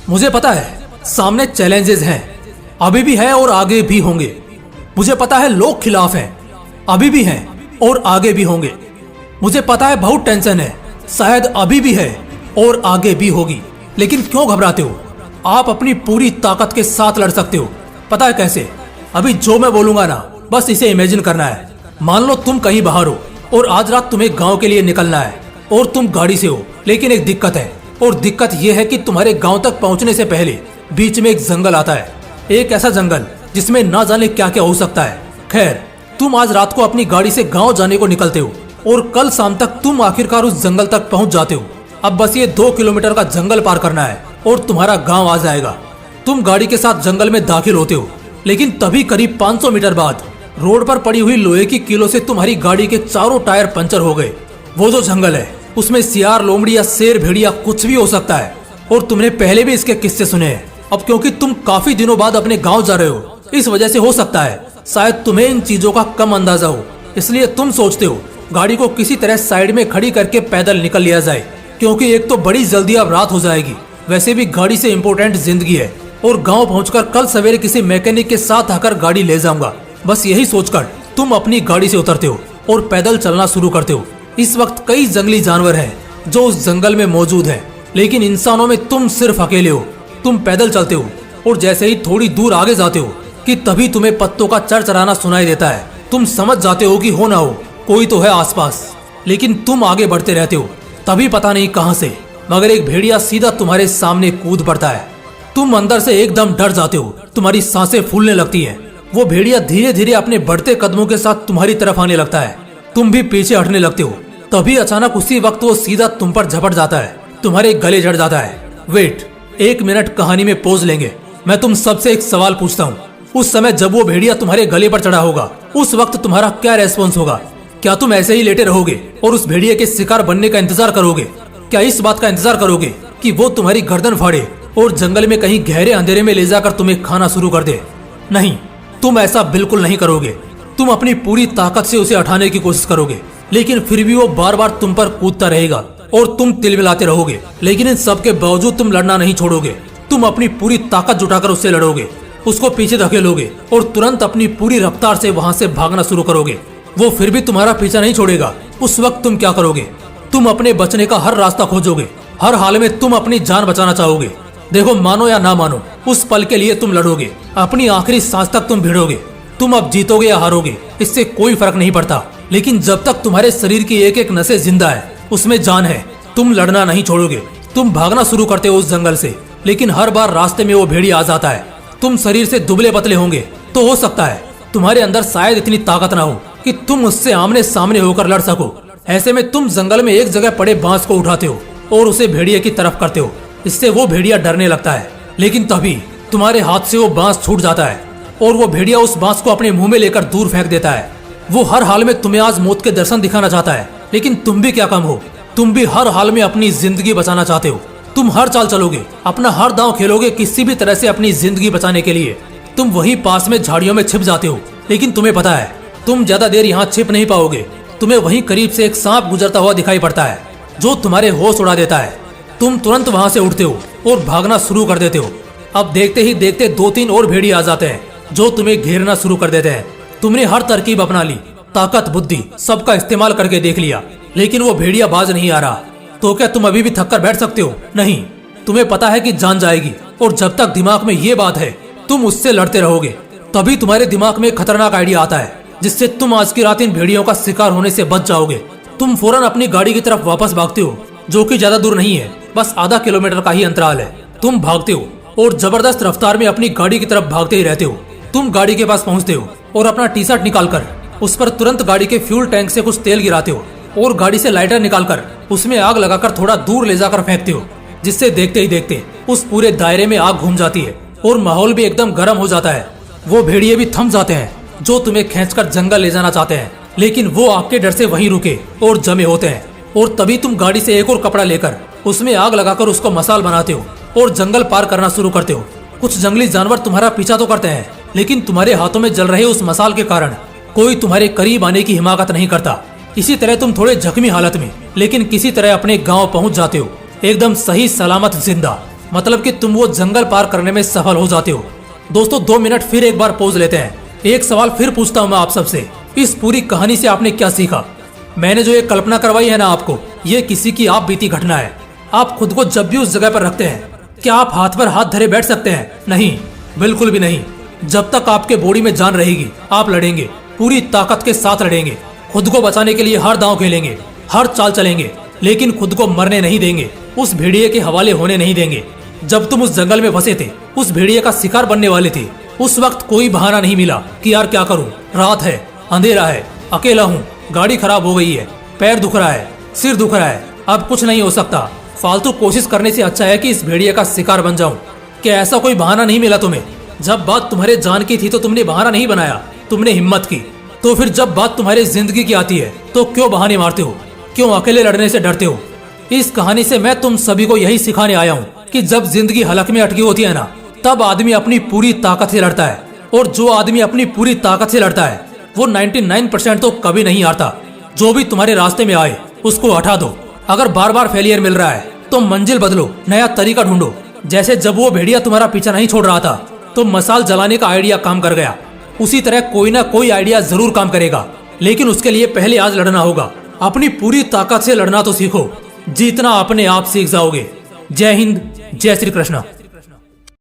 मुझे पता है सामने चैलेंजेस हैं, अभी भी है और आगे भी होंगे। मुझे पता है लोग खिलाफ हैं, अभी भी हैं और आगे भी होंगे। मुझे पता है बहुत टेंशन है, शायद अभी भी है और आगे भी होगी। लेकिन क्यों घबराते हो? आप अपनी पूरी ताकत के साथ लड़ सकते हो। पता है कैसे? अभी जो मैं बोलूंगा ना, बस इसे इमेजिन करना है। मान लो तुम कहीं बाहर हो और आज रात तुम्हें गांव के लिए निकलना है और तुम गाड़ी से हो, लेकिन एक दिक्कत है। और दिक्कत यह है कि तुम्हारे गांव तक पहुंचने से पहले बीच में एक जंगल आता है, एक ऐसा जंगल जिसमें ना जाने क्या क्या हो सकता है। खैर, तुम आज रात को अपनी गाड़ी से गांव जाने को निकलते हो और कल शाम तक तुम आखिरकार उस जंगल तक पहुंच जाते हो। अब बस ये 2 किलोमीटर का जंगल पार करना है और तुम्हारा गांव आ जाएगा। तुम गाड़ी के साथ जंगल में दाखिल होते हो, लेकिन तभी करीब 500 मीटर बाद रोड पर पड़ी हुई लोहे की कीलों से तुम्हारी गाड़ी के चारों टायर पंचर हो गए। वो जो जंगल है उसमें सियार, लोमड़ी या शेर, भेड़िया कुछ भी हो सकता है और तुमने पहले भी इसके किस्से सुने हैं। अब क्योंकि तुम काफी दिनों बाद अपने गांव जा रहे हो, इस वजह से हो सकता है शायद तुम्हें इन चीजों का कम अंदाजा हो। इसलिए तुम सोचते हो गाड़ी को किसी तरह साइड में खड़ी करके पैदल निकल लिया जाए, क्योंकि एक तो बड़ी जल्दी अब रात हो जाएगी, वैसे भी गाड़ी से इम्पोर्टेंट जिंदगी है, और गांव पहुंचकर कल सवेरे किसी मैकेनिक के साथ आकर गाड़ी ले जाऊंगा। बस यही सोचकर तुम अपनी गाड़ी से उतरते हो और पैदल चलना शुरू करते हो। इस वक्त कई जंगली जानवर हैं जो उस जंगल में मौजूद हैं, लेकिन इंसानों में तुम सिर्फ अकेले हो। तुम पैदल चलते हो और जैसे ही थोड़ी दूर आगे जाते हो कि तभी तुम्हें पत्तों का चरचराना सुनाई देता है। तुम समझ जाते हो कि हो ना हो कोई तो है आसपास, लेकिन तुम आगे बढ़ते रहते हो। तभी पता नहीं कहां से मगर एक भेड़िया सीधा तुम्हारे सामने कूद पड़ता है। तुम अंदर से एकदम डर जाते हो, तुम्हारी सांसें फूलने लगती हैं। वो भेड़िया धीरे धीरे अपने बढ़ते कदमों के साथ तुम्हारी तरफ आने लगता है। तुम भी पीछे हटने लगते हो। तभी अचानक उसी वक्त वो सीधा तुम पर झपट जाता है, तुम्हारे गले चढ़ जाता है। वेट, 1 मिनट कहानी में पोज लेंगे। मैं तुम सबसे एक सवाल पूछता हूँ। उस समय जब वो भेड़िया तुम्हारे गले पर चढ़ा होगा, उस वक्त तुम्हारा क्या रेस्पॉन्स होगा? क्या तुम ऐसे ही लेटे रहोगे और उस भेड़िया के शिकार बनने का इंतजार करोगे? क्या इस बात का इंतजार करोगे कि वो तुम्हारी गर्दन फाड़े और जंगल में कहीं गहरे अंधेरे में ले जाकर तुम्हें खाना शुरू कर दे? नहीं, तुम ऐसा बिल्कुल नहीं करोगे। तुम अपनी पूरी ताकत से उसे उठाने की कोशिश करोगे, लेकिन फिर भी वो बार बार तुम पर कूदता रहेगा और तुम तिलमिलाते रहोगे। लेकिन इन सब के बावजूद तुम लड़ना नहीं छोड़ोगे। तुम अपनी पूरी ताकत जुटाकर उससे लड़ोगे, उसको पीछे धकेलोगे और तुरंत अपनी पूरी रफ्तार से वहां से भागना शुरू करोगे। वो फिर भी तुम्हारा पीछा नहीं छोड़ेगा। उस वक्त तुम क्या करोगे? तुम अपने बचने का हर रास्ता खोजोगे। हर हाल में तुम अपनी जान बचाना चाहोगे। देखो, मानो या ना मानो, उस पल के लिए तुम लड़ोगे। अपनी आखिरी सांस तक तुम भिड़ोगे। तुम अब जीतोगे या हारोगे, इससे कोई फर्क नहीं पड़ता। लेकिन जब तक तुम्हारे शरीर की एक एक नसें जिंदा है, उसमें जान है, तुम लड़ना नहीं छोड़ोगे। तुम भागना शुरू करते हो उस जंगल से, लेकिन हर बार रास्ते में वो भेड़िया आ जाता है। तुम शरीर से दुबले पतले होंगे, तो हो सकता है तुम्हारे अंदर शायद इतनी ताकत ना हो कि तुम उससे आमने सामने होकर लड़ सको। ऐसे में तुम जंगल में एक जगह पड़े बांस को उठाते हो और उसे भेड़िया की तरफ करते हो। इससे वो भेड़िया डरने लगता है, लेकिन तभी तुम्हारे हाथ से वो बांस छूट जाता है और वो भेड़िया उस बांस को अपने मुंह में लेकर दूर फेंक देता है। वो हर हाल में तुम्हें आज मौत के दर्शन दिखाना चाहता है, लेकिन तुम भी क्या कम हो। तुम भी हर हाल में अपनी जिंदगी बचाना चाहते हो। तुम हर चाल चलोगे, अपना हर दांव खेलोगे किसी भी तरह से अपनी जिंदगी बचाने के लिए। तुम वही पास में झाड़ियों में छिप जाते हो, लेकिन तुम्हें पता है तुम ज्यादा देर यहाँ छिप नहीं पाओगे। तुम्हें वहीं करीब से एक सांप गुजरता हुआ दिखाई पड़ता है, जो तुम्हारे होश उड़ा देता है। तुम तुरंत वहां से उठते हो और भागना शुरू कर देते हो। अब देखते ही देखते 2-3 और भेड़िए आ जाते हैं, जो तुम्हें घेरना शुरू कर देते हैं। तुमने हर तरकीब अपना ली, ताकत, बुद्धि सबका इस्तेमाल करके देख लिया, लेकिन वो भेड़िया बाज नहीं आ रहा। तो क्या तुम अभी भी थक कर बैठ सकते हो? नहीं, तुम्हें पता है कि जान जाएगी, और जब तक दिमाग में ये बात है तुम उससे लड़ते रहोगे। तभी तुम्हारे दिमाग में एक खतरनाक आइडिया आता है, जिससे तुम आज की रात इन भेड़ियों का शिकार होने से बच जाओगे। तुम फौरन अपनी गाड़ी की तरफ वापस भागते हो, जो कि ज्यादा दूर नहीं है, बस आधा किलोमीटर का ही अंतराल है। तुम भागते हो और जबरदस्त रफ्तार में अपनी गाड़ी की तरफ भागते ही रहते हो। तुम गाड़ी के पास पहुंचते हो और अपना टी शर्ट निकालकर उस पर तुरंत गाड़ी के फ्यूल टैंक से कुछ तेल गिराते हो और गाड़ी से लाइटर निकालकर उसमें आग लगाकर थोड़ा दूर ले जाकर फेंकते हो, जिससे देखते ही देखते उस पूरे दायरे में आग घूम जाती है और माहौल भी एकदम गर्म हो जाता है। वो भेड़िए भी थम जाते हैं जो तुम्हें खींचकर जंगल ले जाना चाहते हैं, लेकिन वो आग के डर से वहीं रुके और जमे होते हैं। और तभी तुम गाड़ी से एक और कपड़ा लेकर उसमें आग लगाकर उसको मसाल बनाते हो और जंगल पार करना शुरू करते हो। कुछ जंगली जानवर तुम्हारा पीछा तो करते हैं, लेकिन तुम्हारे हाथों में जल रहे उस मसाल के कारण कोई तुम्हारे करीब आने की हिमाकत नहीं करता। इसी तरह तुम थोड़े जख्मी हालत में, लेकिन किसी तरह अपने गांव पहुंच जाते हो, एकदम सही सलामत जिंदा। मतलब कि तुम वो जंगल पार करने में सफल हो जाते हो। दोस्तों 2 मिनट फिर एक बार पॉज लेते हैं। एक सवाल फिर पूछता हूँ मैं आप सबसे, इस पूरी कहानी से आपने क्या सीखा? मैंने जो ये कल्पना करवाई है ना आपको, ये किसी की आप बीती घटना है। आप खुद को जब भी उस जगह पर रखते हैं, क्या आप हाथ पर हाथ धरे बैठ सकते हैं? नहीं, बिल्कुल भी नहीं। जब तक आपके बॉडी में जान रहेगी, आप लड़ेंगे, पूरी ताकत के साथ लड़ेंगे, खुद को बचाने के लिए हर दांव खेलेंगे, हर चाल चलेंगे, लेकिन खुद को मरने नहीं देंगे, उस भेड़िए के हवाले होने नहीं देंगे। जब तुम उस जंगल में फंसे थे, उस भेड़िए का शिकार बनने वाले थे, उस वक्त कोई बहाना नहीं मिला कि यार क्या करूं, रात है, अंधेरा है, अकेला हूं, गाड़ी खराब हो गई है, पैर दुख रहा है, सिर दुख रहा है, अब कुछ नहीं हो सकता, फालतू कोशिश करने से अच्छा है कि इस भेड़िए का शिकार बन जाऊं। क्या ऐसा कोई बहाना नहीं मिला तुम्हें? जब बात तुम्हारे जान की थी तो तुमने बहाना नहीं बनाया, तुमने हिम्मत की। तो फिर जब बात तुम्हारी जिंदगी की आती है तो क्यों बहाने मारते हो? क्यों अकेले लड़ने से डरते हो? इस कहानी से मैं तुम सभी को यही सिखाने आया हूँ कि जब जिंदगी हलक में अटकी होती है ना, तब आदमी अपनी पूरी ताकत से लड़ता है। और जो आदमी अपनी पूरी ताकत से लड़ता है वो 99% तो कभी नहीं हारता। जो भी तुम्हारे रास्ते में आए उसको हटा दो। अगर बार बार फेलियर मिल रहा है तो मंजिल बदलो, नया तरीका ढूंढो। जैसे जब वो भेड़िया तुम्हारा पीछा नहीं छोड़ रहा था तो मसाल जलाने का आइडिया काम कर गया, उसी तरह कोई ना कोई आइडिया जरूर काम करेगा। लेकिन उसके लिए पहले आज लड़ना होगा। अपनी पूरी ताकत से लड़ना तो सीखो, जीतना अपने आप सीख जाओगे। जय हिंद, जय श्री कृष्ण।